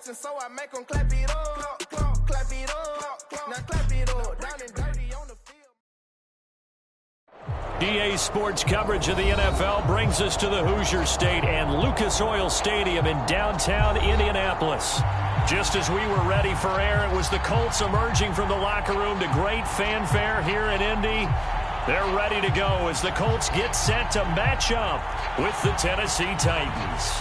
dancing, so I make them clap it up. Clap it up. Now clap it up. Down and dirty on the field. DA Sports coverage of the NFL brings us to the Hoosier State and Lucas Oil Stadium in downtown Indianapolis. Just as we were ready for air, it was the Colts emerging from the locker room to great fanfare here in Indy. They're ready to go as the Colts get set to match up with the Tennessee Titans.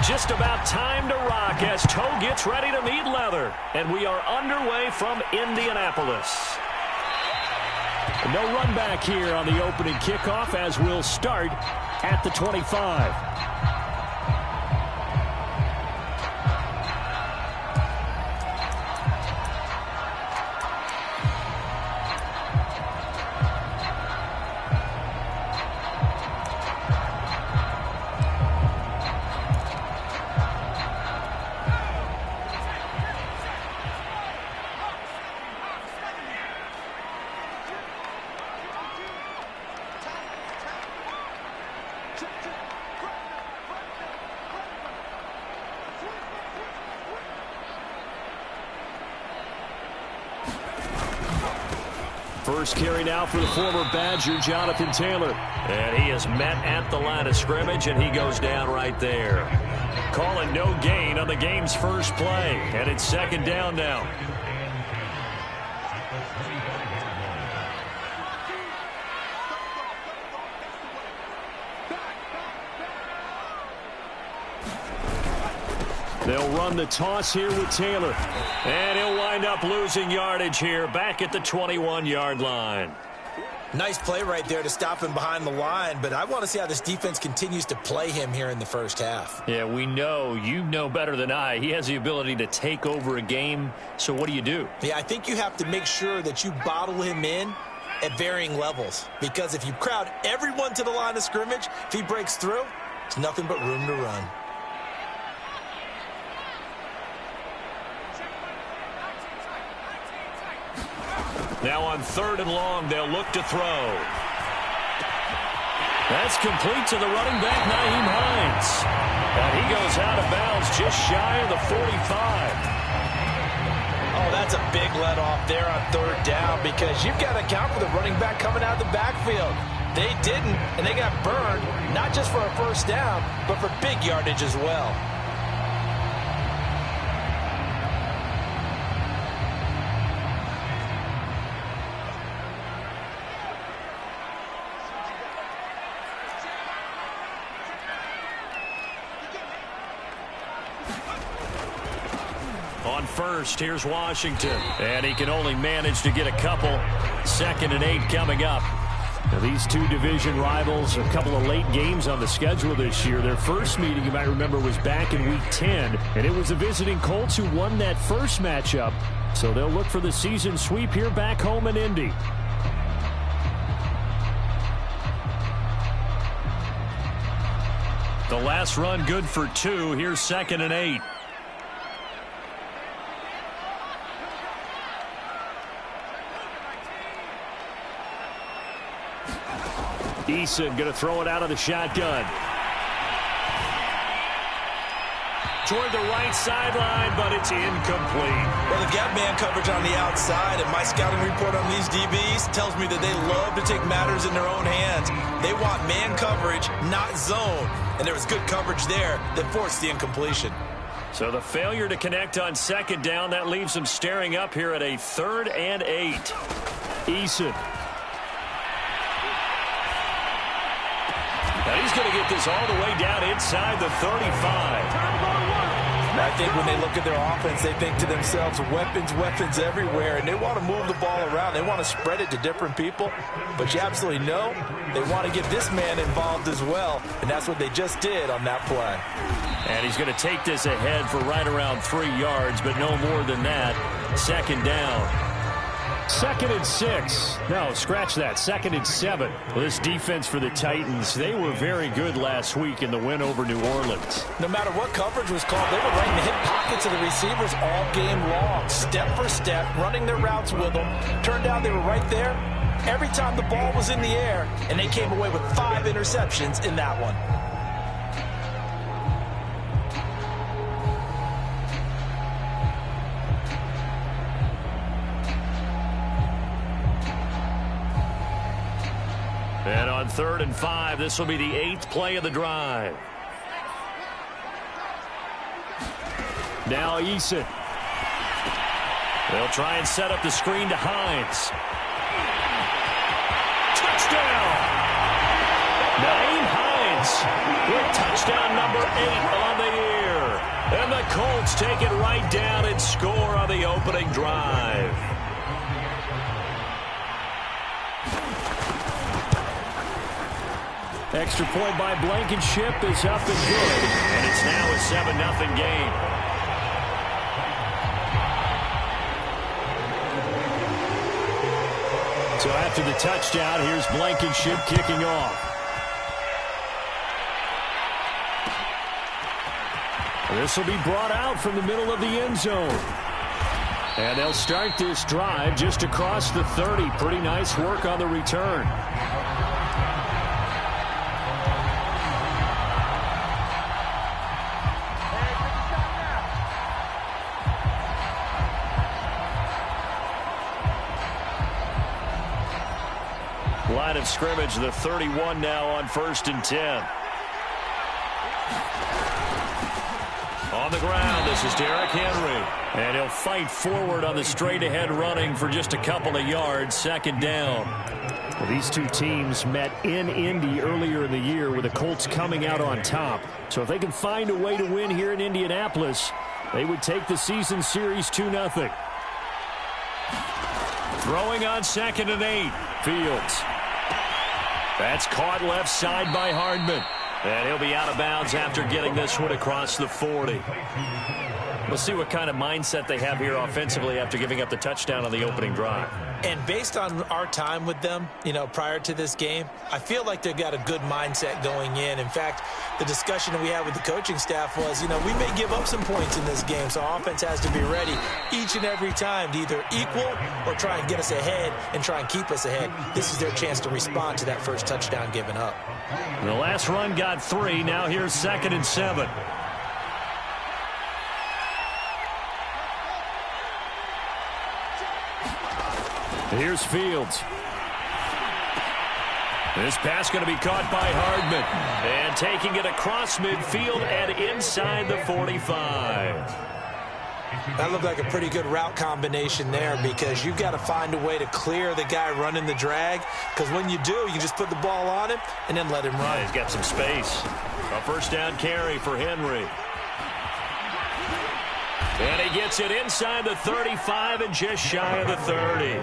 Just about time to rock as toe gets ready to meet leather. And we are underway from Indianapolis. No run back here on the opening kickoff as we'll start at the 25. First carry now for the former Badger, Jonathan Taylor. And he is met at the line of scrimmage, and he goes down right there. Calling no gain on the game's first play. And it's second down now. They'll run the toss here with Taylor. And he'll wind up losing yardage here back at the 21-yard line. Nice play right there to stop him behind the line, but I want to see how this defense continues to play him here in the first half. Yeah, we know. You know better than I. He has the ability to take over a game, so what do you do? Yeah, I think you have to make sure that you bottle him in at varying levels, because if you crowd everyone to the line of scrimmage, if he breaks through, it's nothing but room to run. Now on 3rd and long, they'll look to throw. That's complete to the running back, Nyheim Hines. And he goes out of bounds just shy of the 45. Oh, that's a big let off there on 3rd down because you've got to account for the running back coming out of the backfield. They didn't, and they got burned, not just for a first down, but for big yardage as well. On first, here's Washington. And he can only manage to get a couple. 2nd and 8 coming up. Now these two division rivals, a couple of late games on the schedule this year. Their first meeting, you might remember, was back in Week 10. And it was the visiting Colts who won that first matchup. So they'll look for the season sweep here back home in Indy. The last run good for 2. Here's 2nd and 8. Eason going to throw it out of the shotgun. Toward the right sideline, but it's incomplete. Well, they've got man coverage on the outside, and my scouting report on these DBs tells me that they love to take matters in their own hands. They want man coverage, not zone. And there was good coverage there that forced the incompletion. So the failure to connect on 2nd down, that leaves them staring up here at a 3rd and 8. Eason. And he's going to get this all the way down inside the 35. I think when they look at their offense, they think to themselves, weapons everywhere, and they want to move the ball around. They want to spread it to different people, but you absolutely know they want to get this man involved as well, and that's what they just did on that play. And he's going to take this ahead for right around 3 yards, but no more than that. 2nd down. 2nd and 6. No, scratch that. 2nd and 7. Well, this defense for the Titans, they were very good last week in the win over New Orleans. No matter what coverage was called, they were right in the hip pockets of the receivers all game long, step for step, running their routes with them. Turned out they were right there every time the ball was in the air, and they came away with 5 interceptions in that one. On 3rd and 5, this will be the 8th play of the drive. Now Eason. They'll try and set up the screen to Hines. Touchdown! Nyheim Hines with touchdown number 8 on the year. And the Colts take it right down and score on the opening drive. Extra point by Blankenship is up and good. And it's now a 7-0 game. So after the touchdown, here's Blankenship kicking off. This will be brought out from the middle of the end zone. And they'll start this drive just across the 30. Pretty nice work on the return. Line of scrimmage, the 31 now on 1st and 10. On the ground, this is Derrick Henry. And he'll fight forward on the straight-ahead running for just a couple of yards, 2nd down. Well, these two teams met in Indy earlier in the year with the Colts coming out on top. So if they can find a way to win here in Indianapolis, they would take the season series 2-0. Throwing on 2nd and 8. Fields. That's caught left side by Hardman. And he'll be out of bounds after getting this one across the 40. We'll see what kind of mindset they have here offensively after giving up the touchdown on the opening drive. And based on our time with them, prior to this game, I feel like they've got a good mindset going in. In fact, the discussion that we had with the coaching staff was, we may give up some points in this game, so our offense has to be ready each and every time to either equal or try and get us ahead and try and keep us ahead. This is their chance to respond to that first touchdown given up. The last run got 3. Now here's 2nd and 7. Here's Fields. This pass going to be caught by Hardman. And taking it across midfield and inside the 45. That looked like a pretty good route combination there because you've got to find a way to clear the guy running the drag. Because when you do, you just put the ball on him and then let him run. Yeah, he's got some space. A 1st down carry for Henry. And he gets it inside the 35 and just shy of the 30.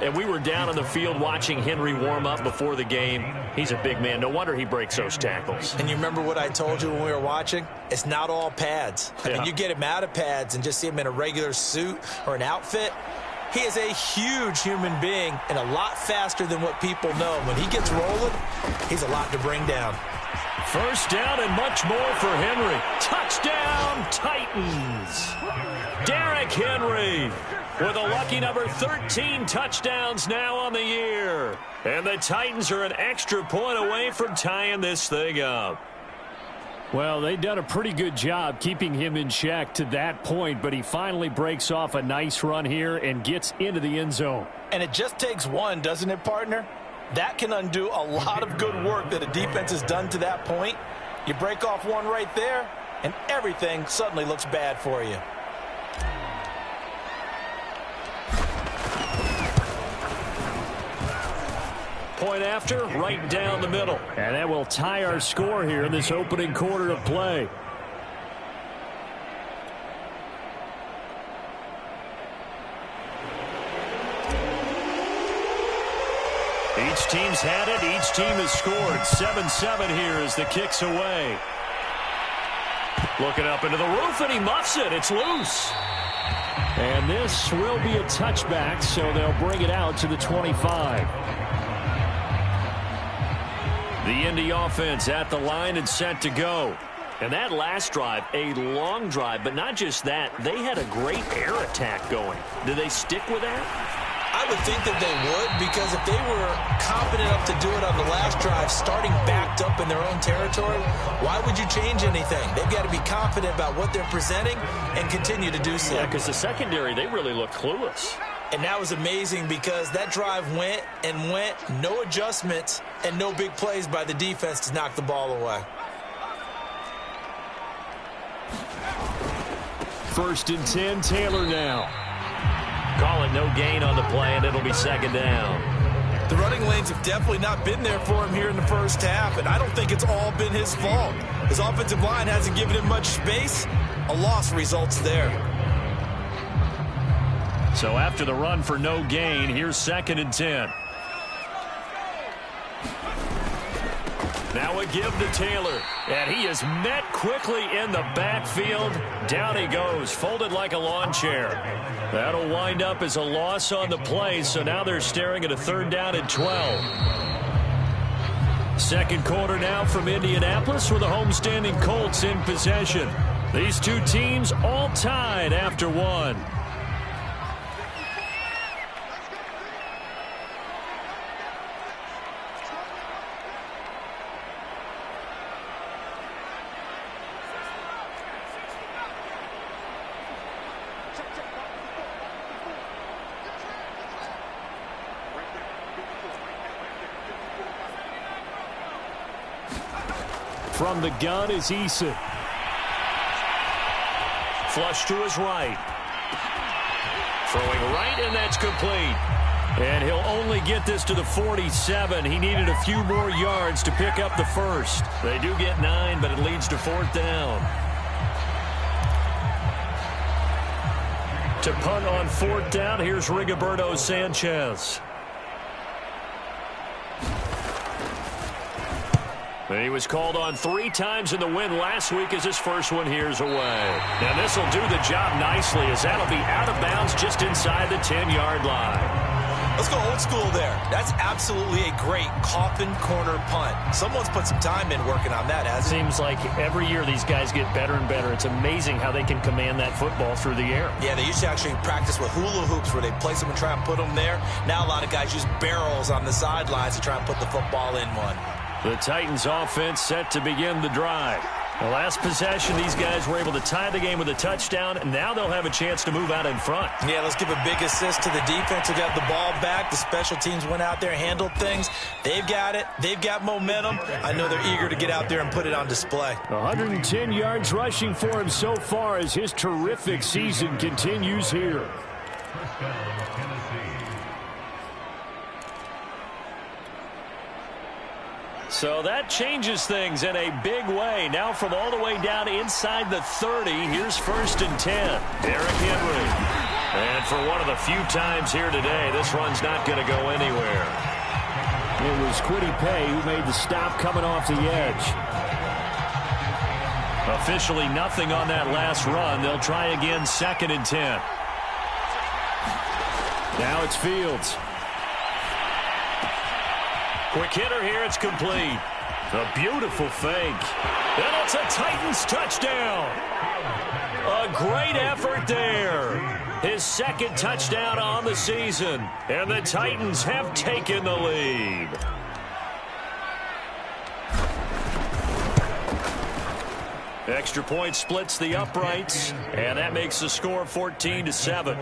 And we were down on the field watching Henry warm up before the game. He's a big man. No wonder he breaks those tackles. And you remember what I told you when we were watching? It's not all pads. I mean, you get him out of pads and just see him in a regular suit or an outfit. He is a huge human being and a lot faster than what people know. When he gets rolling, he's a lot to bring down. 1st down and much more for Henry. Touchdown, Titans. Derrick Henry with a lucky number 13 touchdowns now on the year. And the Titans are an extra point away from tying this thing up. Well, they've done a pretty good job keeping him in check to that point, but he finally breaks off a nice run here and gets into the end zone. And it just takes one, doesn't it, partner? That can undo a lot of good work that a defense has done to that point. You break off one right there, and everything suddenly looks bad for you. Point after, right down the middle. And that will tie our score here in this opening quarter of play. Each team's had it. Each team has scored. 7-7 here as the kick's away. Looking up into the roof, and he muffs it. It's loose. And this will be a touchback, so they'll bring it out to the 25. The Indy offense at the line and set to go. And that last drive, a long drive, but not just that. They had a great air attack going. Do they stick with that? I would think that they would, because if they were confident enough to do it on the last drive, starting backed up in their own territory, why would you change anything? They've got to be confident about what they're presenting and continue to do so. Yeah, because the secondary, they really look clueless. And that was amazing because that drive went and went, no adjustments and no big plays by the defense to knock the ball away. 1st and 10, Taylor now. Call it no gain on the play, and it'll be 2nd down. The running lanes have definitely not been there for him here in the first half, and I don't think it's all been his fault. His offensive line hasn't given him much space. A loss results there. So after the run for no gain, here's 2nd and 10. Now a give to Taylor, and he is met quickly in the backfield. Down he goes, folded like a lawn chair. That'll wind up as a loss on the play, so now they're staring at a 3rd down and 12. 2nd quarter now from Indianapolis with the homestanding Colts in possession. These two teams all tied after one. From the gun is Eason. Flush to his right. Throwing right, and that's complete. And he'll only get this to the 47. He needed a few more yards to pick up the 1st. They do get 9, but it leads to 4th down. To punt on 4th down, here's Rigoberto Sanchez. He was called on 3 times in the win last week as his first one here's away. And this will do the job nicely as that'll be out of bounds just inside the 10-yard line. Let's go old school there. That's absolutely a great coffin corner punt. Someone's put some time in working on that, hasn't it? Seems like every year these guys get better and better. It's amazing how they can command that football through the air. Yeah, they used to actually practice with hula hoops where they place them and try and put them there. Now a lot of guys use barrels on the sidelines to try and put the football in one. The Titans offense set to begin the drive. The last possession, these guys were able to tie the game with a touchdown, and now they'll have a chance to move out in front. Yeah, let's give a big assist to the defense who got the ball back. The special teams went out there, handled things. They've got it. They've got momentum. I know they're eager to get out there and put it on display. 110 yards rushing for him so far as his terrific season continues here. So that changes things in a big way. Now from all the way down inside the 30, here's 1st and 10. Derrick Henry. And for one of the few times here today, this run's not going to go anywhere. It was Kwity Paye who made the stop coming off the edge. Officially nothing on that last run. They'll try again 2nd and 10. Now it's Fields. Quick hitter here, it's complete. A beautiful fake. And it's a Titans touchdown. A great effort there. His 2nd touchdown on the season. And the Titans have taken the lead. Extra point splits the uprights. And that makes the score 14-7.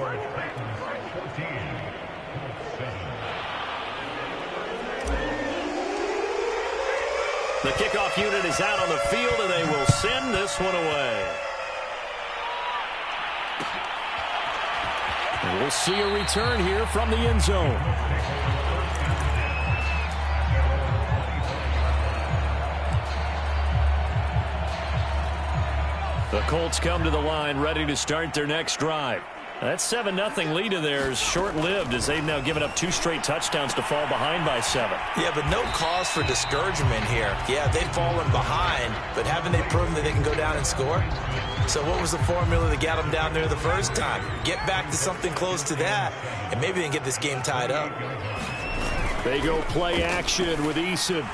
The kickoff unit is out on the field, and they will send this one away. And we'll see a return here from the end zone. The Colts come to the line ready to start their next drive. That 7-0 lead of theirs short-lived as they've now given up 2 straight touchdowns to fall behind by 7. Yeah, but no cause for discouragement here. Yeah, they've fallen behind, but haven't they proven that they can go down and score? So what was the formula that got them down there the first time? Get back to something close to that, and maybe they can get this game tied up. They go play action with Eason.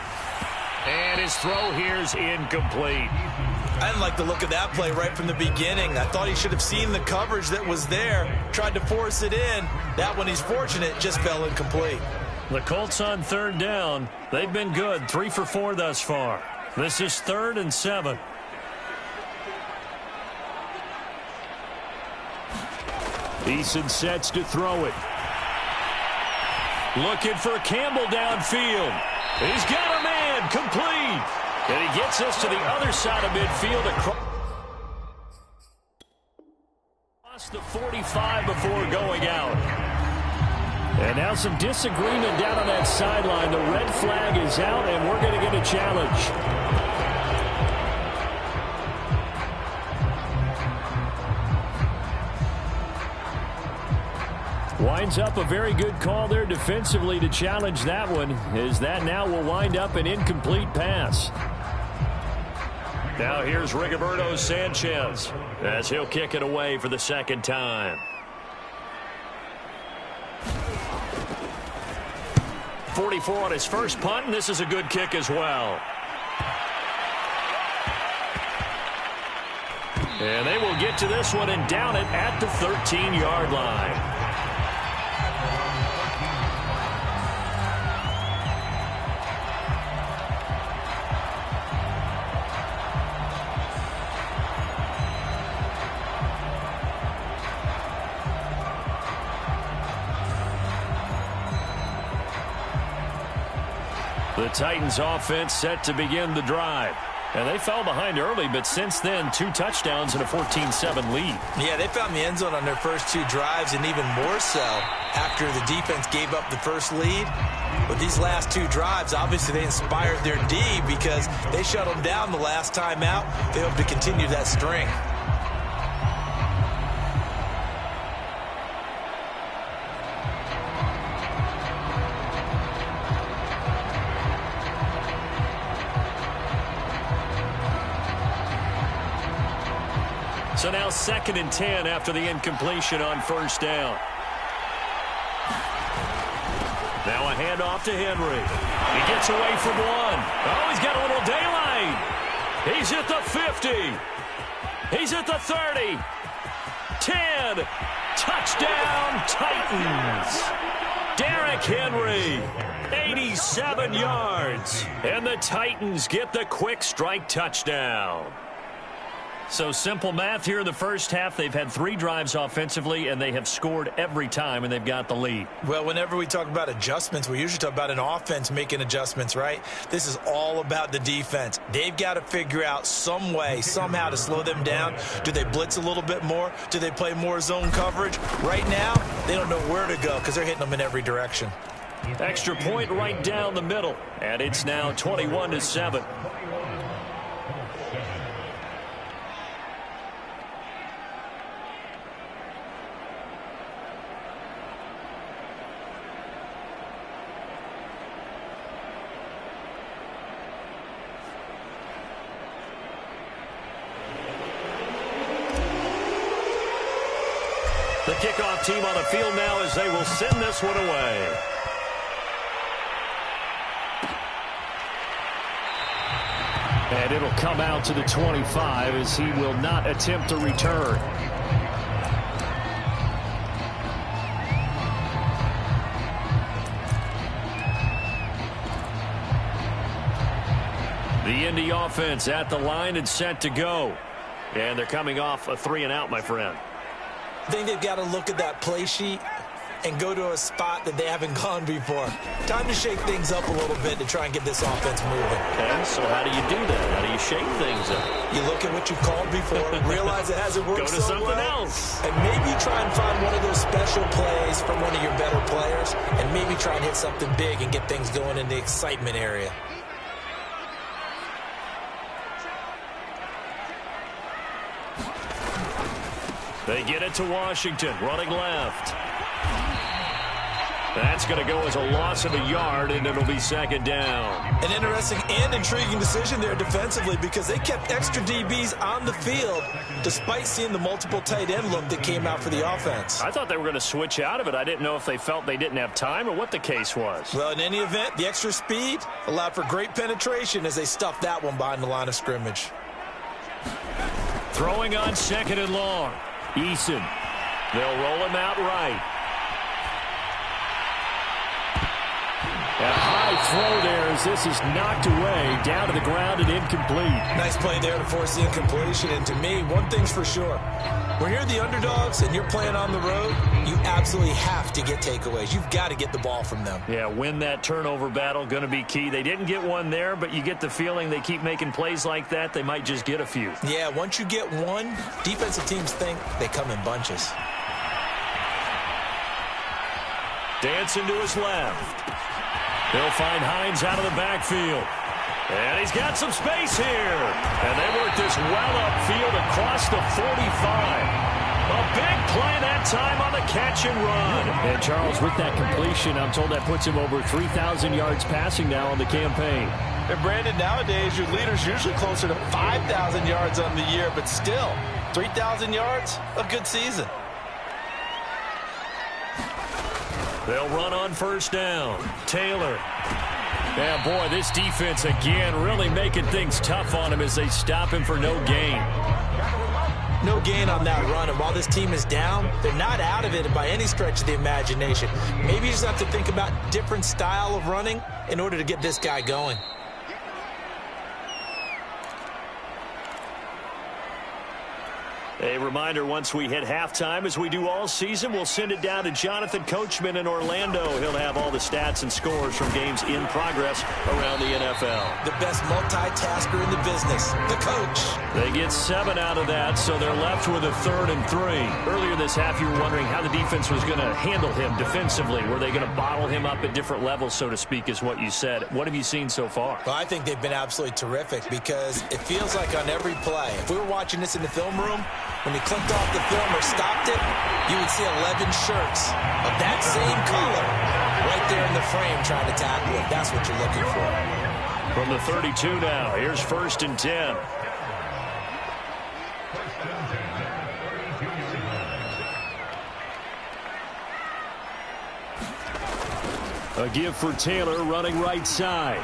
And his throw here's incomplete. I didn't like the look of that play right from the beginning. I thought he should have seen the coverage that was there, tried to force it in. That one, he's fortunate, just fell incomplete. The Colts on 3rd down. They've been good, 3 for 4 thus far. This is 3rd and 7. Eason sets to throw it. Looking for Campbell downfield. He's got a man complete. And he gets us to the other side of midfield. Across the 45 before going out. And now some disagreement down on that sideline. The red flag is out, and we're going to get a challenge. Winds up a very good call there defensively to challenge that one, as that now will wind up an incomplete pass. Now here's Rigoberto Sanchez as he'll kick it away for the second time. 44 on his first punt, and this is a good kick as well. And they will get to this one and down it at the 13-yard line. The Titans offense set to begin the drive. And they fell behind early, but since then, 2 touchdowns and a 14-7 lead. Yeah, they found the end zone on their first 2 drives, and even more so after the defense gave up the first lead. But these last 2 drives, obviously they inspired their D because they shut them down the last time out. They hope to continue that string. So now 2nd and 10 after the incompletion on first down. Now a handoff to Henry. He gets away from one. Oh, he's got a little daylight. He's at the 50. He's at the 30. 10. Touchdown, Titans. Derrick Henry, 87 yards. And the Titans get the quick strike touchdown. So simple math here in the first half. They've had 3 drives offensively, and they have scored every time, and they've got the lead. Well, whenever we talk about adjustments, we usually talk about an offense making adjustments, right? This is all about the defense. They've got to figure out some way, somehow to slow them down. Do they blitz a little bit more? Do they play more zone coverage? Right now, they don't know where to go because they're hitting them in every direction. Extra point right down the middle, and it's now 21-7. The kickoff team on the field now as they will send this one away. And it'll come out to the 25 as he will not attempt to return. The Indy offense at the line and set to go. And they're coming off a 3-and-out, my friend. I think they've got to look at that play sheet and go to a spot that they haven't gone before. Time to shake things up a little bit to try and get this offense moving. Okay, so how do you do that? How do you shake things up? You look at what you called before, realize it hasn't worked Go to so something well, else. and maybe try and find one of those special plays from one of your better players, and maybe try and hit something big and get things going in the excitement area. They get it to Washington, running left. That's going to go as a loss of a yard, and it'll be 2nd down. An interesting and intriguing decision there defensively because they kept extra DBs on the field despite seeing the multiple tight end look that came out for the offense. I thought they were going to switch out of it. I didn't know if they felt they didn't have time or what the case was. Well, in any event, the extra speed allowed for great penetration as they stuffed that one behind the line of scrimmage. Throwing on 2nd and long. Eason. They'll roll him out right. A high throw there as this is knocked away, down to the ground and incomplete. Nice play there to force the incompletion. And to me, one thing's for sure. When you're the underdogs and you're playing on the road, you absolutely have to get takeaways. You've got to get the ball from them. Yeah, win that turnover battle, going to be key. They didn't get one there, but you get the feeling they keep making plays like that, they might just get a few. Yeah, once you get one, defensive teams think they come in bunches. Dancing to his left. He'll find Hines out of the backfield. And he's got some space here. And they work this well upfield across the 45. A big play that time on the catch and run. And Charles, with that completion, I'm told that puts him over 3,000 yards passing now on the campaign. And Brandon, nowadays your leader's usually closer to 5,000 yards on the year, but still, 3,000 yards, a good season. They'll run on first down. Taylor. Yeah, boy, this defense again really making things tough on him as they stop him for no gain. No gain on that run, and while this team is down, they're not out of it by any stretch of the imagination. Maybe you just have to think about different style of running in order to get this guy going. A reminder, once we hit halftime, as we do all season, we'll send it down to Jonathan Coachman in Orlando. He'll have all the stats and scores from games in progress around the NFL. The best multitasker in the business, the coach. They get 7 out of that, so they're left with a 3rd and 3. Earlier this half, you were wondering how the defense was going to handle him defensively. Were they going to bottle him up at different levels, so to speak, is what you said. What have you seen so far? Well, I think they've been absolutely terrific because it feels like on every play, if we were watching this in the film room, when he clicked off the film or stopped it, you would see 11 shirts of that same color right there in the frame trying to tackle it. That's what you're looking for. From the 32 now, here's 1st and 10. A give for Taylor running right side.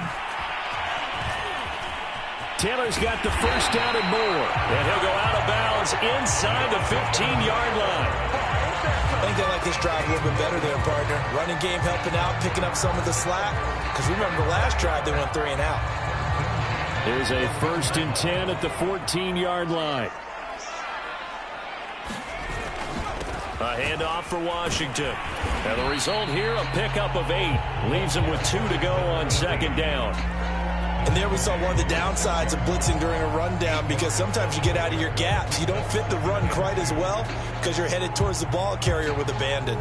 Taylor's got the first down and more. And he'll go out of bounds inside the 15-yard line. I think they like this drive a little bit better there, partner. Running game helping out, picking up some of the slack. Because remember the last drive, they went 3 and out. Here's a 1st and 10 at the 14-yard line. A handoff for Washington. And the result here, a pickup of 8. Leaves them with 2 to go on 2nd down. And there we saw one of the downsides of blitzing during a rundown because sometimes you get out of your gaps. You don't fit the run quite as well because you're headed towards the ball carrier with abandon.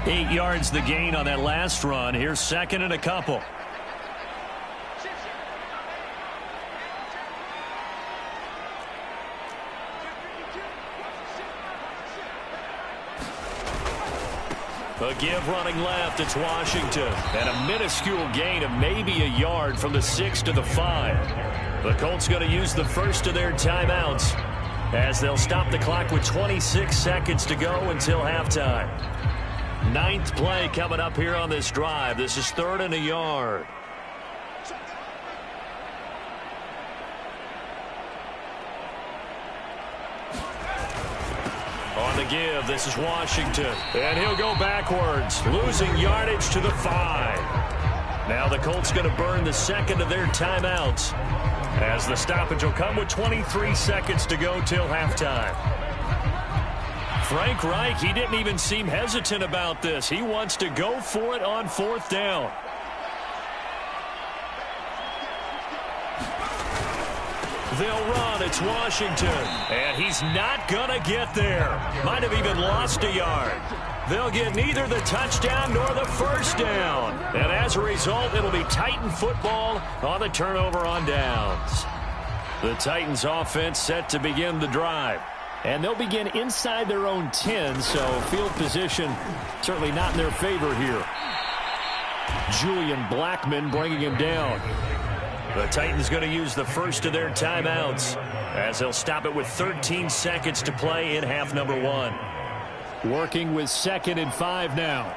8 yards the gain on that last run. Here's 2nd and a couple. A give running left, it's Washington. And a minuscule gain of maybe a yard from the 6 to the 5. The Colts going to use the first of their timeouts as they'll stop the clock with 26 seconds to go until halftime. 9th play coming up here on this drive. This is 3rd and a yard. On the give, this is Washington. And he'll go backwards, losing yardage to the 5. Now the Colts going to burn the 2nd of their timeouts as the stoppage will come with 23 seconds to go till halftime. Frank Reich, he didn't even seem hesitant about this. He wants to go for it on 4th down. They'll run. It's Washington. And he's not going to get there. Might have even lost a yard. They'll get neither the touchdown nor the first down. And as a result, it'll be Titan football on the turnover on downs. The Titans offense set to begin the drive. And they'll begin inside their own 10, so field position certainly not in their favor here. Julian Blackman bringing him down. The Titans going to use the first of their timeouts as they'll stop it with 13 seconds to play in half number 1. Working with 2nd and 5 now.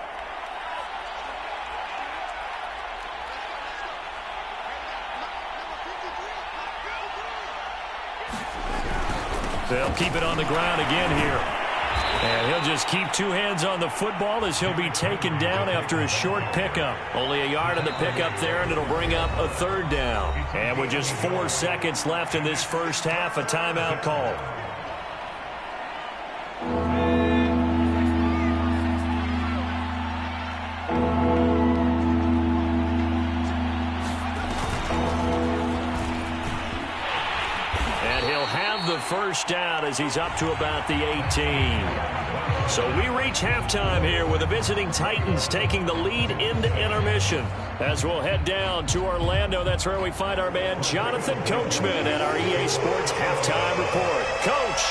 They'll keep it on the ground again here. And he'll just keep 2 hands on the football as he'll be taken down after a short pickup. Only a yard on the pickup there, and it'll bring up a 3rd down. And with just 4 seconds left in this first half, a timeout call. first down as he's up to about the 18. So we reach halftime here with the visiting Titans taking the lead into intermission. As we'll head down to Orlando, that's where we find our man Jonathan Coachman at our EA Sports Halftime Report. Coach.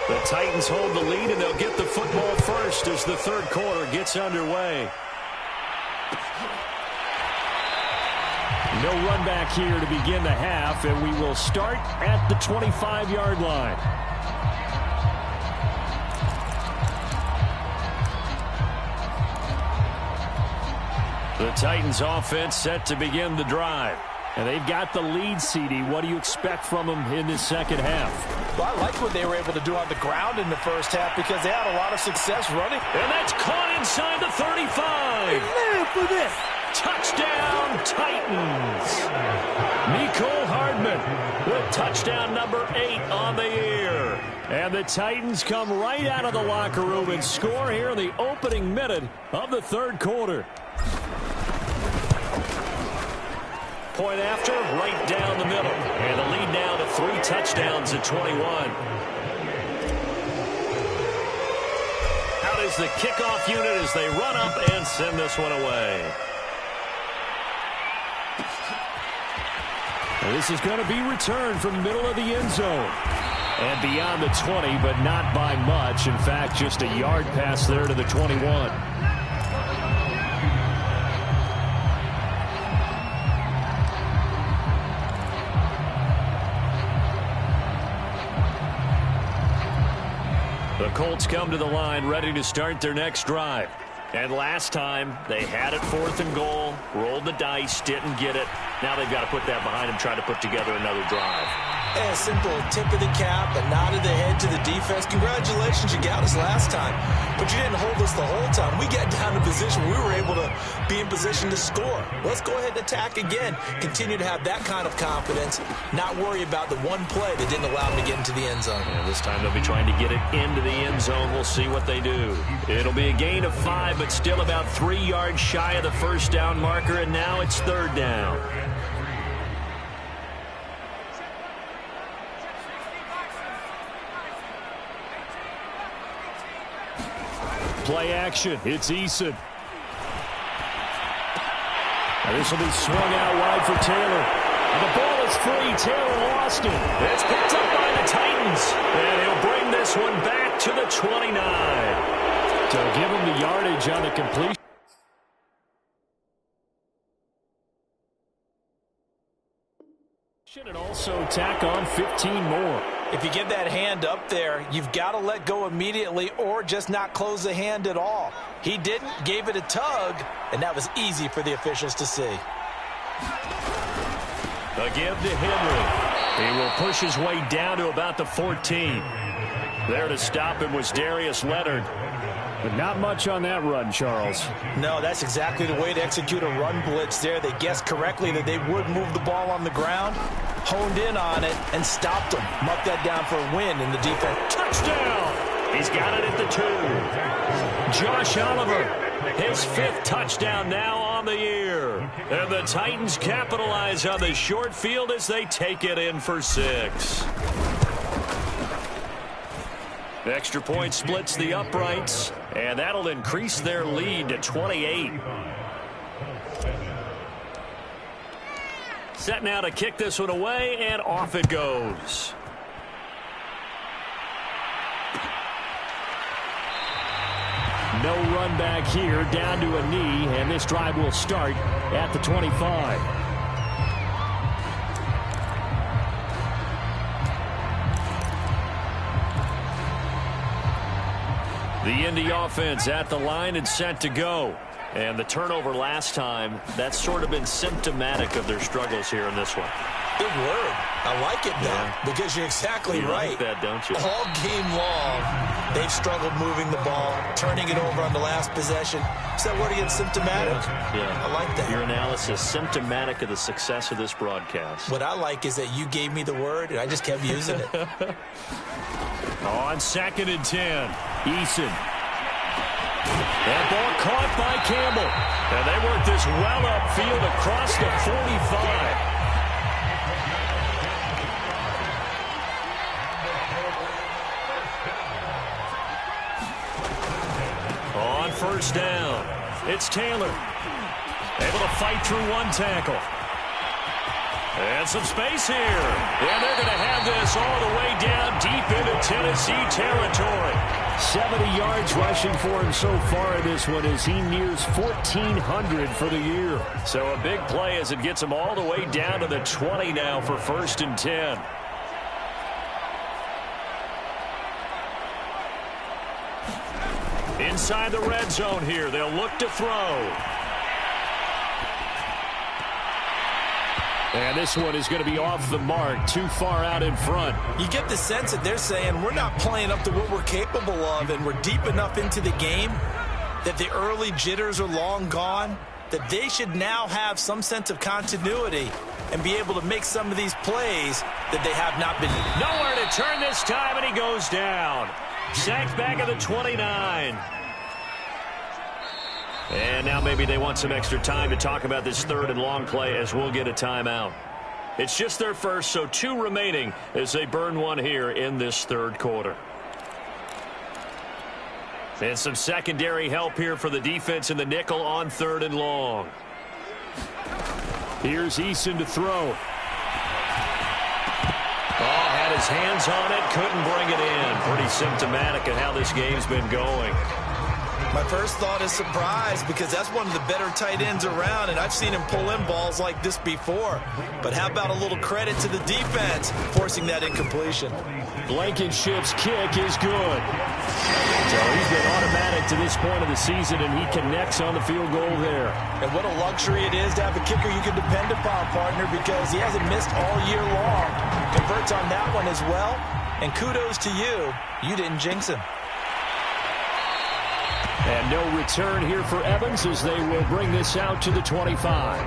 The Titans hold the lead, and they'll get the football first as the third quarter gets underway. No run back here to begin the half, and we will start at the 25-yard line. The Titans offense set to begin the drive. And they've got the lead, CD. What do you expect from them in this second half? Well, I like what they were able to do on the ground in the first half because they had a lot of success running. And that's caught inside the 35. Live for this. Touchdown, Titans. Mecole Hardman with touchdown number 8 on the year. And the Titans come right out of the locker room and score here in the opening minute of the third quarter. Point after, right down the middle. And the lead now to 3 touchdowns at 21. Out is the kickoff unit as they run up and send this one away. And this is going to be returned from the middle of the end zone. And beyond the 20, but not by much. In fact, just a yard pass there to the 21. The Colts come to the line ready to start their next drive. And last time, they had it 4th and goal, rolled the dice, didn't get it. Now they've got to put that behind them, try to put together another drive. A simple tip of the cap, a nod of the head to the defense. Congratulations, you got us last time. But you didn't hold us the whole time. We got down to position. We were able to be in position to score. Let's go ahead and attack again. Continue to have that kind of confidence. Not worry about the one play that didn't allow them to get into the end zone. Yeah, this time they'll be trying to get it into the end zone. We'll see what they do. It'll be a gain of 5, but still about 3 yards shy of the first down marker, and now it's 3rd down. Play action. It's Eason. Now this will be swung out wide for Taylor. And the ball is free. Taylor lost it. It's picked up by the Titans. And he'll bring this one back to the 29. So give him the yardage on the completion. And also tack on 15 more. If you get that hand up there, you've got to let go immediately or just not close the hand at all. He didn't, gave it a tug, and that was easy for the officials to see. A give to Henry. He will push his way down to about the 14. There to stop him was Darius Leonard. But not much on that run, Charles. No, that's exactly the way to execute a run blitz there. They guessed correctly that they would move the ball on the ground, honed in on it, and stopped them. Mucked that down for a win in the defense. Touchdown! He's got it at the 2. Josh Oliver, his 5th touchdown now on the year. And the Titans capitalize on the short field as they take it in for 6. The extra point splits the uprights, and that'll increase their lead to 28. Set now to kick this one away, and off it goes. No run back here, down to a knee, and this drive will start at the 25. The Indy offense at the line and set to go. And the turnover last time, that's sort of been symptomatic of their struggles here in this one. Big word. I like it now because you're exactly right. You like that, don't you? All game long, they've struggled moving the ball, turning it over on the last possession. Is that word again, symptomatic? Yeah. I like that. Your analysis, symptomatic of the success of this broadcast. What I like is that you gave me the word, and I just kept using it. On 2nd and 10, Eason. That ball caught by Campbell. And they work this well upfield across the 45. first down. It's Taylor. Able to fight through one tackle. And some space here. And they're going to have this all the way down deep into Tennessee territory. 70 yards rushing for him so far in this one as he nears 1,400 for the year. So a big play as it gets him all the way down to the 20 now for 1st and 10. Inside the red zone here. They'll look to throw. And this one is going to be off the mark, too far out in front. You get the sense that they're saying we're not playing up to what we're capable of, and we're deep enough into the game that the early jitters are long gone, that they should now have some sense of continuity and be able to make some of these plays that they have not been. Nowhere to turn this time, and he goes down. Sacked back at the 29. And now maybe they want some extra time to talk about this 3rd and long play as we'll get a timeout. It's just their first, so 2 remaining as they burn one here in this 3rd quarter. And some secondary help here for the defense in the nickel on 3rd and long. Here's Eason to throw. Oh, had his hands on it, couldn't bring it in. Pretty symptomatic of how this game's been going. My first thought is surprise because that's one of the better tight ends around, and I've seen him pull in balls like this before. But how about a little credit to the defense forcing that incompletion? Blankenship's kick is good. So he's been automatic to this point of the season, and he connects on the field goal there. And what a luxury it is to have a kicker you can depend upon, partner, because he hasn't missed all year long. Converts on that one as well, and kudos to you. You didn't jinx him. And no return here for Evans as they will bring this out to the 25.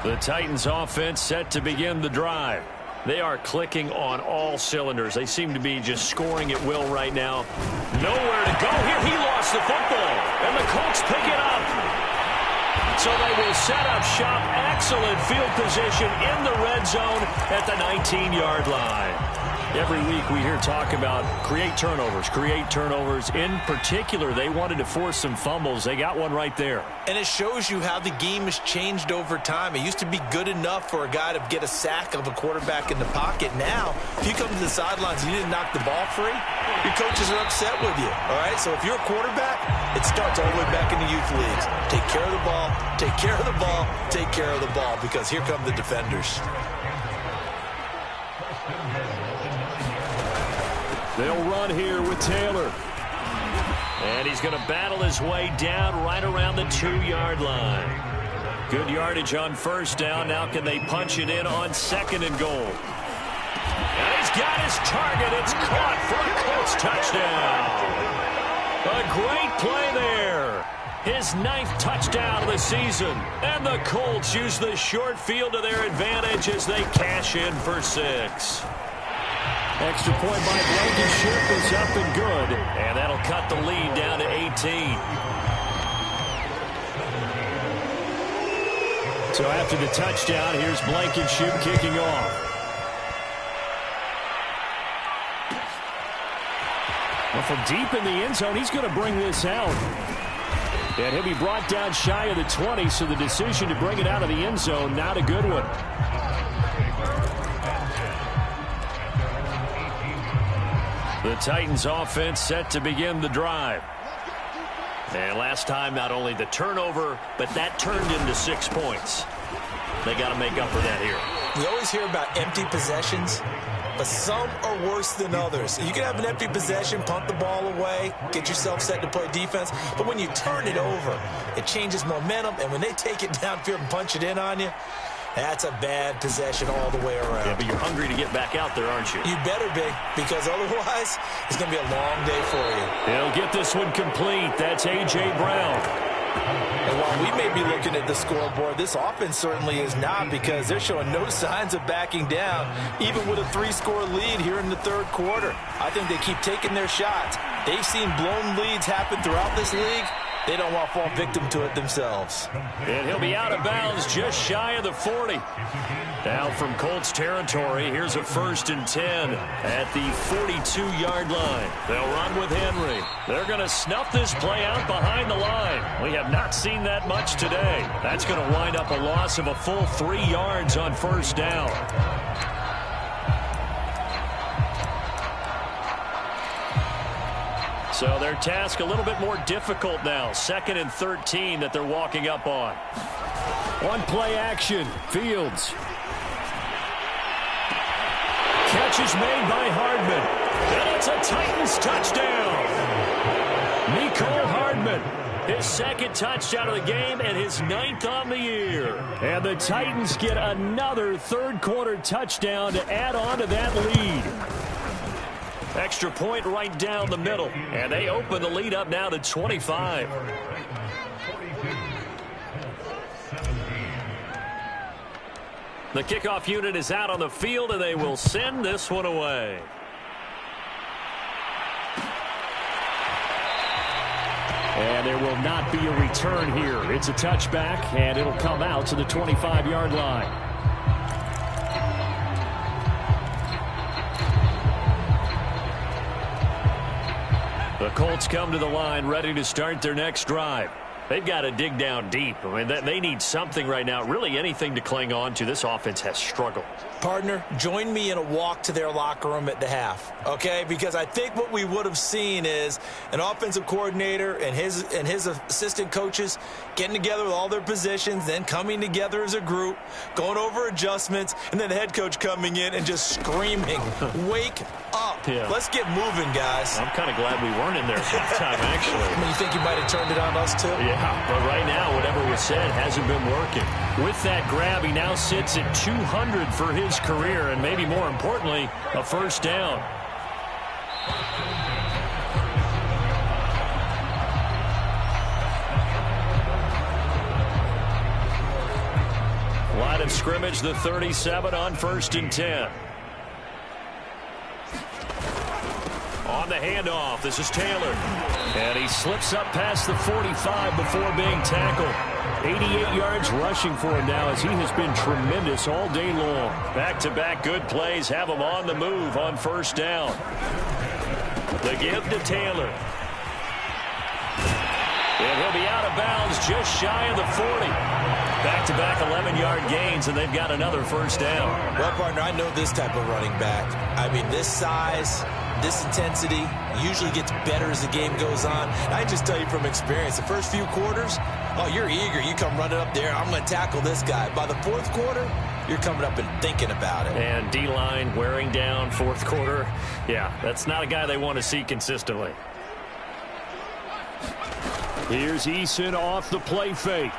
The Titans offense set to begin the drive. They are clicking on all cylinders. They seem to be just scoring at will right now. Nowhere to go here. He lost the football, and the Colts pick it up. So they will set up shop. Excellent field position in the red zone at the 19-yard line. Every week we hear talk about create turnovers. In particular, they wanted to force some fumbles. They got one right there. And it shows you how the game has changed over time. It used to be good enough for a guy to get a sack of a quarterback in the pocket. Now, if you come to the sidelines and you didn't knock the ball free, your coaches are upset with you. All right? So if you're a quarterback, it starts all the way back in the youth leagues. Take care of the ball, take care of the ball, take care of the ball, because here come the defenders. They'll run here with Taylor. And he's going to battle his way down right around the 2-yard line. Good yardage on first down. Now can they punch it in on 2nd and goal? And he's got his target. It's caught for a Colts touchdown. A great play there. His 9th touchdown of the season. And the Colts use the short field to their advantage as they cash in for 6. Extra point by Blankenship is up and good. And that'll cut the lead down to 18. So after the touchdown, here's Blankenship kicking off. Well, from deep in the end zone, he's going to bring this out. And he'll be brought down shy of the 20, so the decision to bring it out of the end zone, not a good one. The Titans offense set to begin the drive. And last time, not only the turnover, but that turned into 6 points. They got to make up for that here. We always hear about empty possessions, but some are worse than others. You can have an empty possession, punt the ball away, get yourself set to play defense, but when you turn it over, it changes momentum, and when they take it downfield and punch it in on you, that's a bad possession all the way around. Yeah, but you're hungry to get back out there, aren't you? You better be, because otherwise, it's going to be a long day for you. He'll get this one complete. That's A.J. Brown. And while we may be looking at the scoreboard, this offense certainly is not, because they're showing no signs of backing down, even with a 3-score lead here in the 3rd quarter. I think they keep taking their shots. They've seen blown leads happen throughout this league, They don't want to fall victim to it themselves. And he'll be out of bounds just shy of the 40. Now from Colts territory, here's a 1st and 10 at the 42-yard line. They'll run with Henry. They're going to snuff this play out behind the line. We have not seen that much today. That's going to wind up a loss of a full 3 yards on 1st down. So their task a little bit more difficult now. 2nd and 13 that they're walking up on. One play action. Fields. Catch is made by Hardman. And it's a Titans touchdown. Mecole Hardman. His 2nd touchdown of the game and his 9th on the year. And the Titans get another 3rd quarter touchdown to add on to that lead. Extra point right down the middle. And they open the lead up now to 25. The kickoff unit is out on the field, and they will send this one away. And there will not be a return here. It's a touchback, and it'll come out to the 25-yard line. The Colts come to the line ready to start their next drive. They've got to dig down deep. I mean, they need something right now, really anything to cling on to. This offense has struggled. Partner, join me in a walk to their locker room at the half, okay? Because I think what we would have seen is an offensive coordinator and his assistant coaches getting together with all their positions, then coming together as a group, going over adjustments, and then the head coach coming in and just screaming, wake up. Yeah. Let's get moving, guys. I'm kind of glad we weren't in there halftime, actually. I mean, you think you might have turned it on us, too? Yeah, but right now, whatever was said hasn't been working. With that grab, he now sits at 200 for his career, and maybe more importantly, a 1st down. Line of scrimmage, the 37 on 1st and 10. On the handoff, this is Taylor. And he slips up past the 45 before being tackled. 88 yards rushing for him now as he has been tremendous all day long. Back-to-back good plays have him on the move on 1st down. The give to Taylor. And he'll be out of bounds just shy of the 40. Back-to-back 11-yard gains, and they've got another 1st down. Well, partner, I know this type of running back. I mean, this size, this intensity usually gets better as the game goes on. I just tell you from experience, the first few quarters, oh, you're eager. You come running up there. I'm going to tackle this guy. By the 4th quarter, you're coming up and thinking about it. And D-line wearing down 4th quarter. Yeah, that's not a guy they want to see consistently. Here's Eason off the play fake.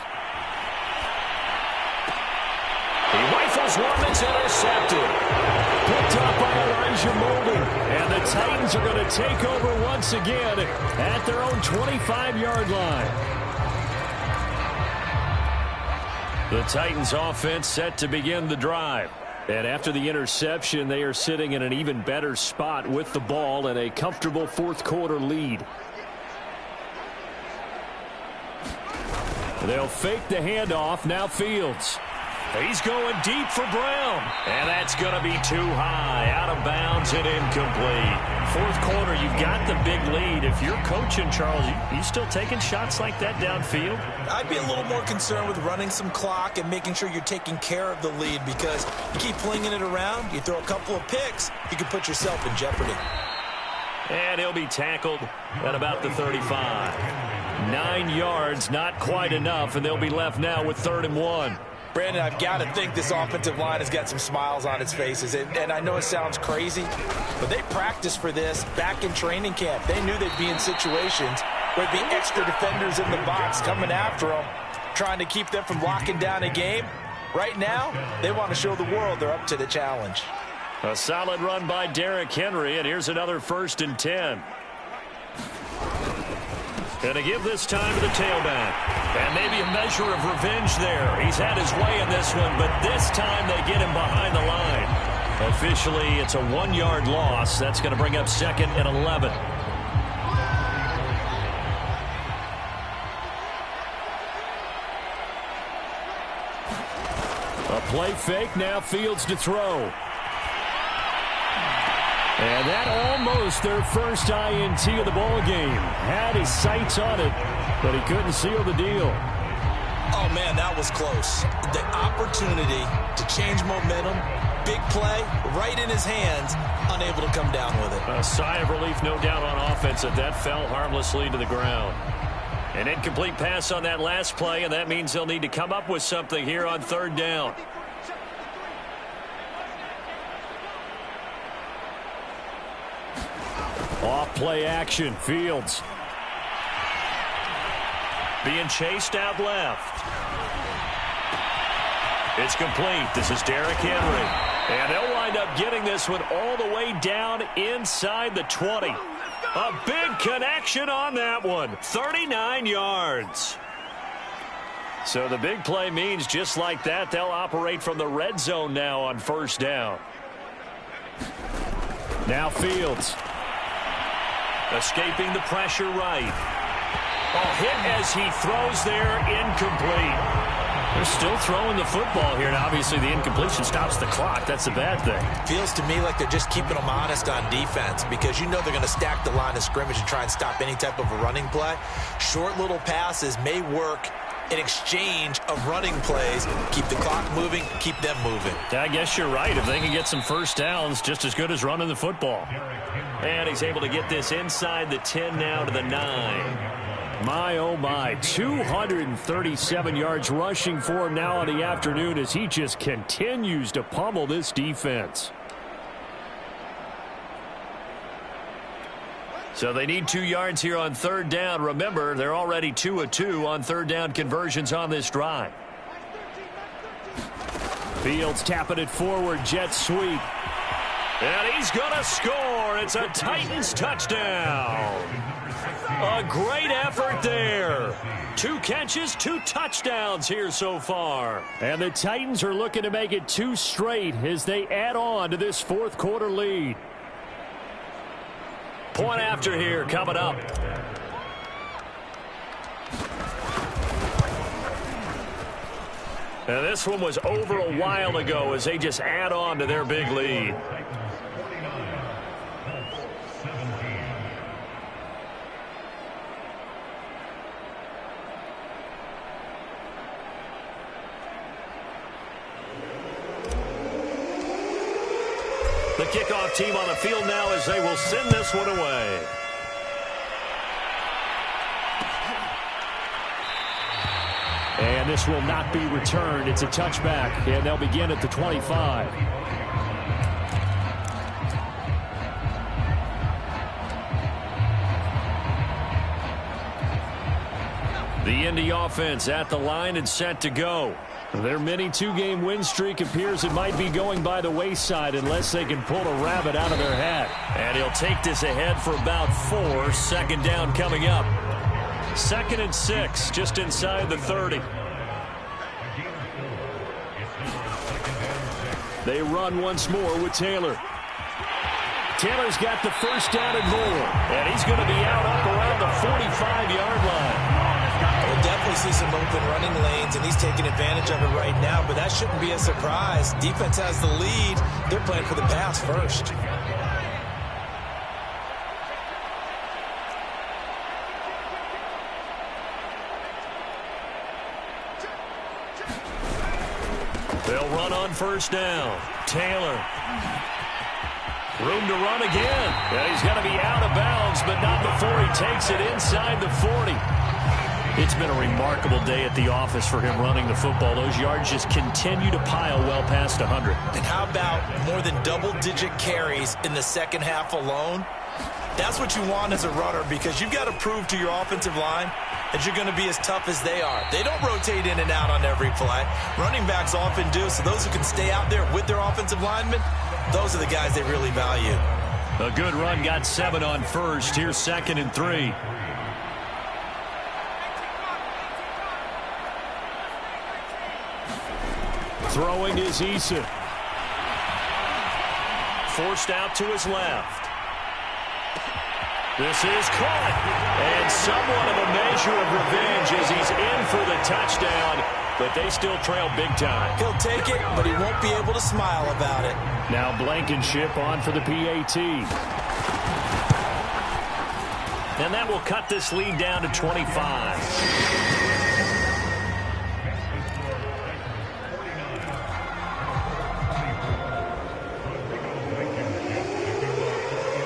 He rifles one that's intercepted. Picked up by Elijah Molden. And the Titans are going to take over once again at their own 25-yard line. The Titans offense set to begin the drive. And after the interception, they are sitting in an even better spot with the ball and a comfortable 4th quarter lead. They'll fake the handoff. Now Fields. He's going deep for Brown. And that's going to be too high. Out of bounds and incomplete. 4th quarter, you've got the big lead. If you're coaching, Charles, you still taking shots like that downfield? I'd be a little more concerned with running some clock and making sure you're taking care of the lead, because you keep flinging it around, you throw a couple of picks, you can put yourself in jeopardy. And he'll be tackled at about the 35. 9 yards, not quite enough, and they'll be left now with 3rd and 1. Brandon, I've got to think this offensive line has got some smiles on its faces. And I know it sounds crazy, but they practiced for this back in training camp. They knew they'd be in situations where there'd be extra defenders in the box coming after them, trying to keep them from locking down a game. Right now, they want to show the world they're up to the challenge. A solid run by Derrick Henry, and here's another 1st and 10. Going to give this time to the tailback. And maybe a measure of revenge there. He's had his way in this one, but this time they get him behind the line. Officially, it's a 1-yard loss. That's going to bring up 2nd and 11. Play fake, now Fields to throw. And that almost their first INT of the ball game. Had his sights on it, but he couldn't seal the deal. Oh, man, that was close. The opportunity to change momentum, big play, right in his hands, unable to come down with it. A sigh of relief, no doubt, on offense that fell harmlessly to the ground. An incomplete pass on that last play, and that means they'll need to come up with something here on third down. Off play action, Fields. Being chased out left. It's complete. This is Derrick Henry. And they'll wind up getting this one all the way down inside the 20. A big connection on that one. 39 yards. So the big play means just like that, they'll operate from the red zone now on first down. Now Fields. Escaping the pressure right. Hit as he throws there, incomplete. They're still throwing the football here, and obviously the incompletion stops the clock. That's a bad thing. Feels to me like they're just keeping them honest on defense because you know they're going to stack the line of scrimmage and try and stop any type of a running play. Short little passes may work in exchange of running plays. Keep the clock moving, keep them moving. I guess you're right. If they can get some first downs, just as good as running the football. And he's able to get this inside the 10 now to the 9. My, oh my, 237 yards rushing for him now in the afternoon as he just continues to pummel this defense. So they need 2 yards here on third down. Remember, they're already 2 of 2 on third down conversions on this drive. Fields tapping it forward, jet sweep. And he's going to score. It's a Titans touchdown. A great effort there. 2 catches, 2 touchdowns here so far. And the Titans are looking to make it 2 straight as they add on to this fourth quarter lead. Point after here coming up. And this one was over a while ago as they just add on to their big lead. The kickoff team on the field now as they will send this one away. And this will not be returned. It's a touchback, and they'll begin at the 25. The Indy offense at the line and set to go. Their mini 2-game win streak appears it might be going by the wayside unless they can pull a rabbit out of their hat. And he'll take this ahead for about 4. Second down coming up. 2nd and 6, just inside the 30. They run once more with Taylor. Taylor's got the first down and more. And he's going to be out up around the 45-yard line. We'll definitely see some open running lanes, and he's taking advantage of it right now, but that shouldn't be a surprise. Defense has the lead. They're playing for the pass first. They'll run on first down. Taylor. Room to run again. And he's going to be out of bounds, but not before he takes it inside the 40. It's been a remarkable day at the office for him running the football. Those yards just continue to pile well past 100. And how about more than double-digit carries in the second half alone? That's what you want as a runner because you've got to prove to your offensive line that you're going to be as tough as they are. They don't rotate in and out on every play. Running backs often do, so those who can stay out there with their offensive linemen, those are the guys they really value. A good run got 7 on first. Here's 2nd and 3. Throwing is Eason. Forced out to his left. This is caught. And somewhat of a measure of revenge as he's in for the touchdown. But they still trail big time. He'll take it, but he won't be able to smile about it. Now Blankenship on for the PAT. And that will cut this lead down to 25.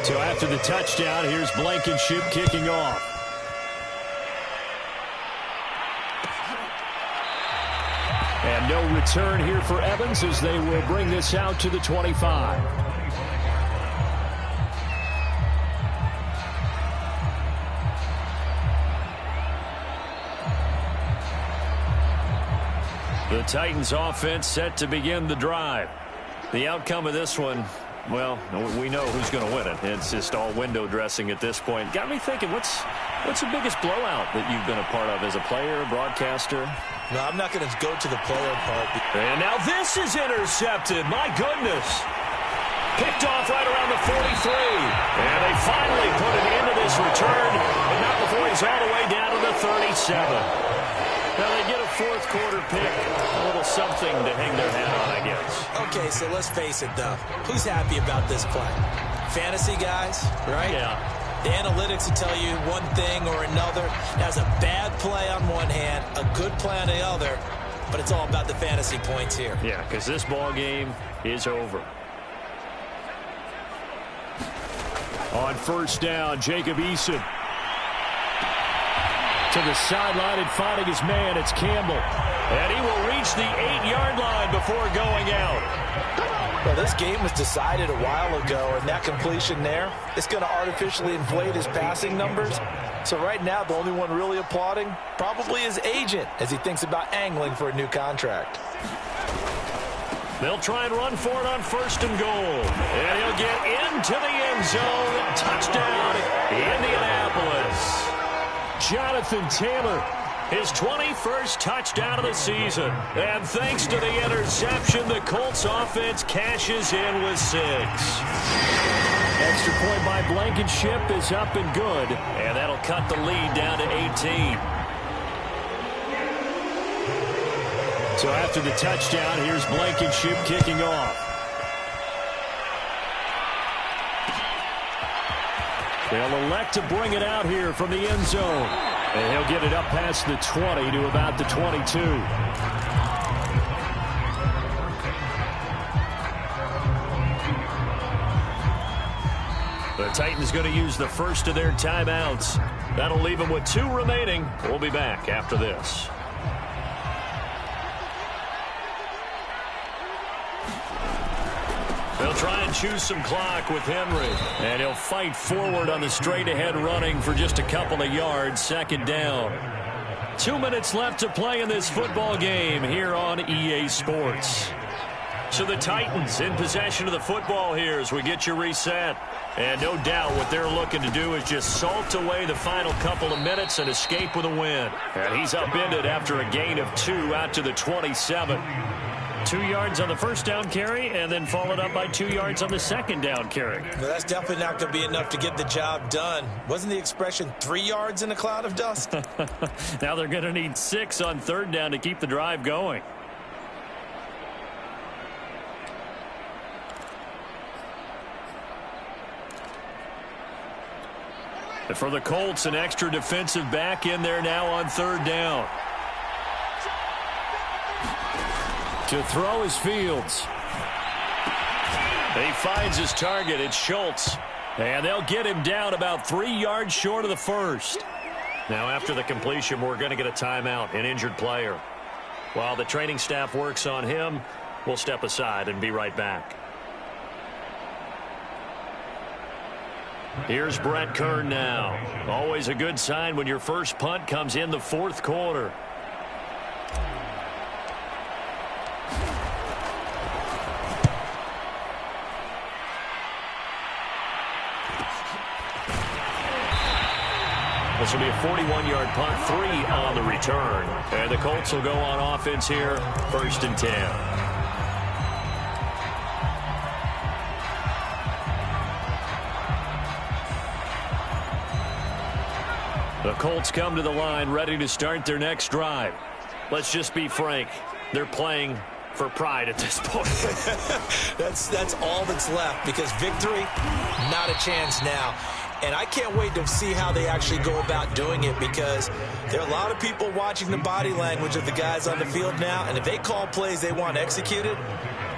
So after the touchdown, here's Blankenship kicking off. And no return here for Evans as they will bring this out to the 25. The Titans offense set to begin the drive. The outcome of this one, well, we know who's going to win it. It's just all window dressing at this point. Got me thinking, what's the biggest blowout that you've been a part of as a player, broadcaster? No, I'm not going to go to the player part. And now this is intercepted. My goodness. Picked off right around the 43. And they finally put an end to this return, but not before he's all the way down to the 37. Now they get a fourth quarter pick. A little something to hang their hat on, I guess. Okay, so let's face it, though. Who's happy about this play? Fantasy guys, right? Yeah. The analytics will tell you one thing or another. That's a bad play on one hand, a good play on the other, but it's all about the fantasy points here. Yeah, because this ball game is over. On first down, Jacob Eason. To the sideline and finding his man, it's Campbell. And he will reach the 8-yard line before going out. Well, this game was decided a while ago, and that completion there, it's going to artificially inflate his passing numbers. So right now, the only one really applauding probably his agent as he thinks about angling for a new contract. They'll try and run for it on first and goal. And he'll get into the end zone. Touchdown, Indianapolis. Jonathan Taylor, his 21st touchdown of the season. And thanks to the interception, the Colts offense cashes in with 6. Extra point by Blankenship is up and good. And that'll cut the lead down to 18. So after the touchdown, here's Blankenship kicking off. They'll elect to bring it out here from the end zone. And he'll get it up past the 20 to about the 22. The Titans going to use the first of their timeouts. That'll leave them with 2 remaining. We'll be back after this. They'll try and choose some clock with Henry. And he'll fight forward on the straight-ahead running for just a couple of yards. Second down. 2 minutes left to play in this football game here on EA Sports. So the Titans in possession of the football here as we get you reset. And no doubt what they're looking to do is just salt away the final couple of minutes and escape with a win. And he's upended after a gain of 2 out to the 27. 2 yards on the first down carry, and then followed up by 2 yards on the second down carry. Well, that's definitely not going to be enough to get the job done. Wasn't the expression 3 yards in a cloud of dust? Now they're going to need 6 on third down to keep the drive going. And for the Colts, an extra defensive back in there now on third down. To throw is Fields. He finds his target. It's Schultz. And they'll get him down about 3 yards short of the first. Now after the completion, we're going to get a timeout, an injured player. While the training staff works on him, we'll step aside and be right back. Here's Brett Kern now. Always a good sign when your first punt comes in the fourth quarter. This will be a 41-yard punt, 3 on the return. And the Colts will go on offense here, 1st and 10. The Colts come to the line ready to start their next drive. Let's just be frank. They're playing for pride at this point. That's all that's left, because victory, not a chance now. And I can't wait to see how they actually go about doing it, because there are a lot of people watching the body language of the guys on the field now, and if they call plays they want executed,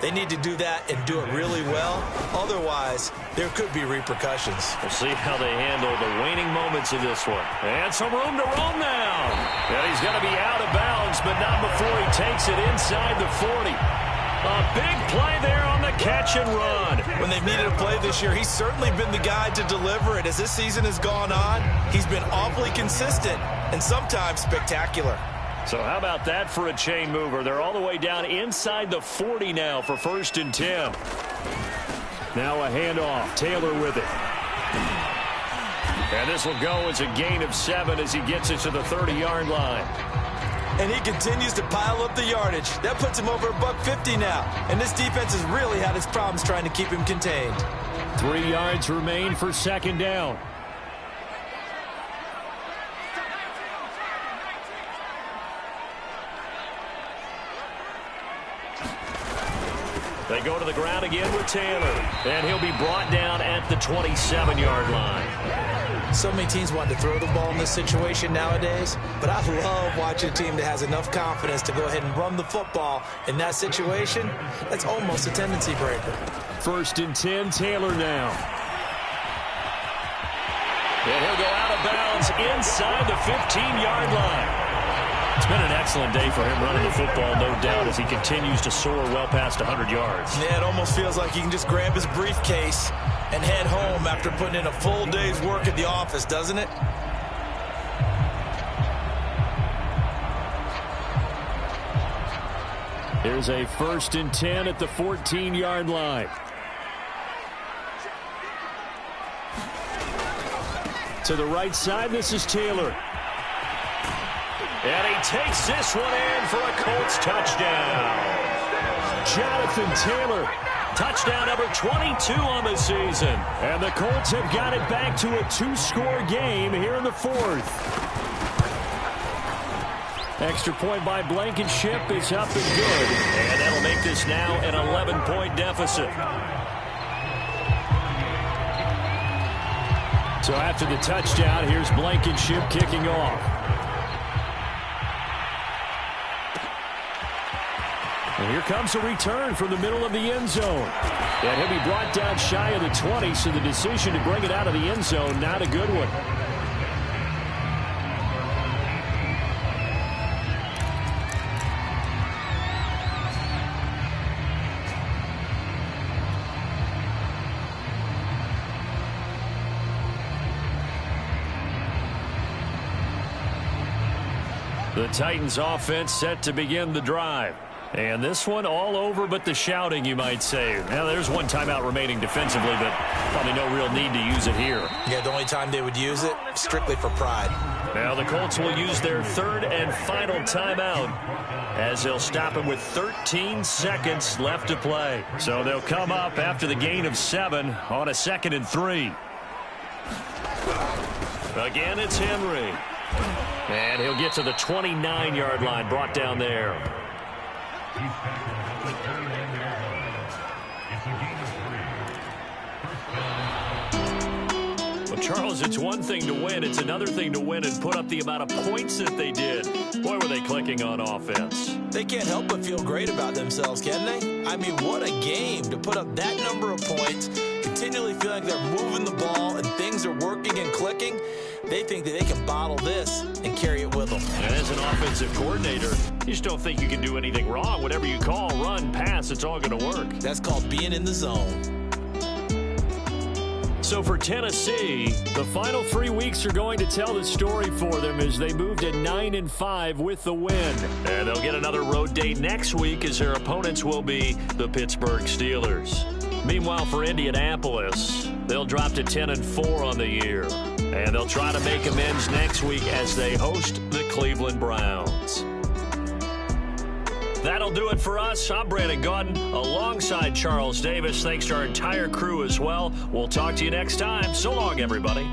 they need to do that and do it really well. Otherwise, there could be repercussions. We'll see how they handle the waning moments of this one. And some room to roam now. And he's going to be out of bounds, but not before he takes it inside the 40. A big play there on the catch and run. When they've needed a play this year, he's certainly been the guy to deliver it. As this season has gone on, he's been awfully consistent and sometimes spectacular. So how about that for a chain mover? They're all the way down inside the 40 now for 1st and 10. Now a handoff. Taylor with it. And this will go as a gain of 7 as he gets it to the 30-yard line. And he continues to pile up the yardage. That puts him over $150 now. And this defense has really had its problems trying to keep him contained. 3 yards remain for 2nd down. They go to the ground again with Taylor. And he'll be brought down at the 27-yard line. So many teams want to throw the ball in this situation nowadays, but I love watching a team that has enough confidence to go ahead and run the football in that situation. That's almost a tendency breaker. 1st and 10, Taylor now. And he'll go out of bounds inside the 15-yard line. It's been an excellent day for him running the football, no doubt, as he continues to soar well past 100 yards. Yeah, it almost feels like he can just grab his briefcase and head home after putting in a full day's work at the office, doesn't it? Here's a 1st and 10 at the 14-yard line. To the right side, this is Taylor. And he takes this one in for a Colts touchdown. Jonathan Taylor, touchdown number 22 on the season. And the Colts have got it back to a 2-score game here in the 4th. Extra point by Blankenship is up and good. And that'll make this now an 11-point deficit. So after the touchdown, here's Blankenship kicking off. And here comes a return from the middle of the end zone. And he'll be brought down shy of the 20, so the decision to bring it out of the end zone, not a good one. The Titans offense set to begin the drive. And this one all over but the shouting, you might say. Now, there's one timeout remaining defensively, but probably no real need to use it here. Yeah, the only time they would use it, strictly for pride. Now the Colts will use their 3rd and final timeout as they'll stop him with 13 seconds left to play. So they'll come up after the gain of 7 on a 2nd and 3. Again, it's Henry. And he'll get to the 29-yard line, brought down there. Well, Charles, it's one thing to win. It's another thing to win and put up the amount of points that they did. Boy, were they clicking on offense. They can't help but feel great about themselves, can they? I mean, what a game to put up that number of points, continually feel like they're moving the ball and things are working and clicking. They think that they can bottle this and carry it with them. And as an offensive coordinator, you just don't think you can do anything wrong. Whatever you call, run, pass, it's all going to work. That's called being in the zone. So for Tennessee, the final 3 weeks are going to tell the story for them as they move to 9-5 with the win. And they'll get another road date next week as their opponents will be the Pittsburgh Steelers. Meanwhile, for Indianapolis, they'll drop to 10-4 on the year. And they'll try to make amends next week as they host the Cleveland Browns. That'll do it for us. I'm Brandon Gaudin alongside Charles Davis. Thanks to our entire crew as well. We'll talk to you next time. So long, everybody.